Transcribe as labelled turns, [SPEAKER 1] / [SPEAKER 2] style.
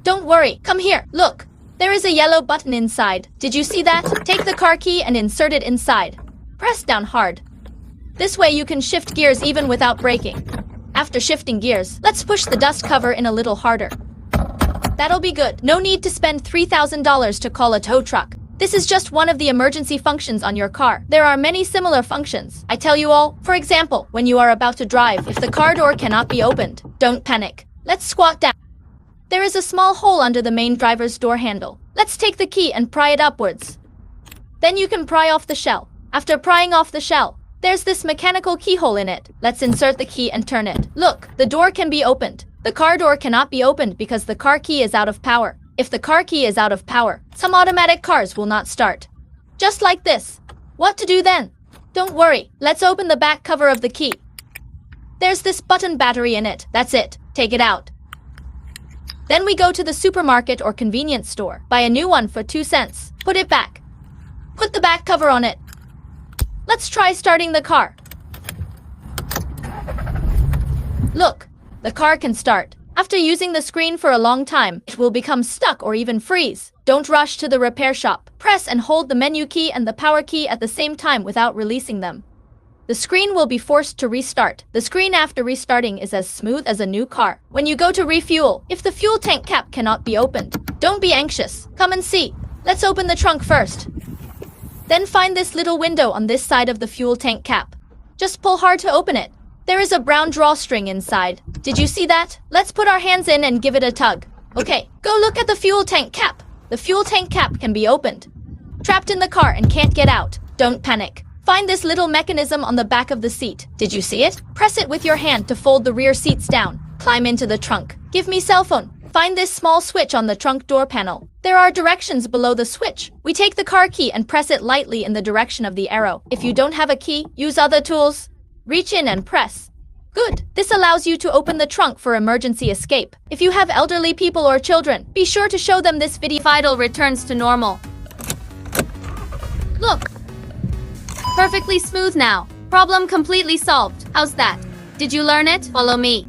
[SPEAKER 1] Don't worry, come here, look. There is a yellow button inside. Did you see that? Take the car key and insert it inside. Press down hard. This way you can shift gears even without braking. After shifting gears, let's push the dust cover in a little harder. That'll be good. No need to spend $3,000 to call a tow truck. This is just one of the emergency functions on your car. There are many similar functions. I tell you all, for example, when you are about to drive, if the car door cannot be opened, don't panic. Let's squat down. There is a small hole under the main driver's door handle. Let's take the key and pry it upwards. Then you can pry off the shell. After prying off the shell, there's this mechanical keyhole in it. Let's insert the key and turn it. Look, the door can be opened. The car door cannot be opened because the car key is out of power. If the car key is out of power, some automatic cars will not start. Just like this. What to do then? Don't worry, let's open the back cover of the key. There's this button battery in it. That's it. Take it out. Then we go to the supermarket or convenience store. Buy a new one for 2 cents. Put it back. Put the back cover on it. Let's try starting the car. Look, the car can start. After using the screen for a long time, it will become stuck or even freeze. Don't rush to the repair shop. Press and hold the menu key and the power key at the same time without releasing them. The screen will be forced to restart. The screen after restarting is as smooth as a new car. When you go to refuel, if the fuel tank cap cannot be opened, don't be anxious. Come and see. Let's open the trunk first. Then find this little window on this side of the fuel tank cap. Just pull hard to open it. There is a brown drawstring inside. Did you see that? Let's put our hands in and give it a tug. Okay, go look at the fuel tank cap. The fuel tank cap can be opened. Trapped in the car and can't get out. Don't panic. Find this little mechanism on the back of the seat. Did you see it? Press it with your hand to fold the rear seats down. Climb into the trunk. Give me cell phone. Find this small switch on the trunk door panel. There are directions below the switch. We take the car key and press it lightly in the direction of the arrow. If you don't have a key, use other tools. Reach in and press. Good. This allows you to open the trunk for emergency escape. If you have elderly people or children, be sure to show them this video. Vital returns to normal. Look. Perfectly smooth now. Problem completely solved. How's that? Did you learn it? Follow me.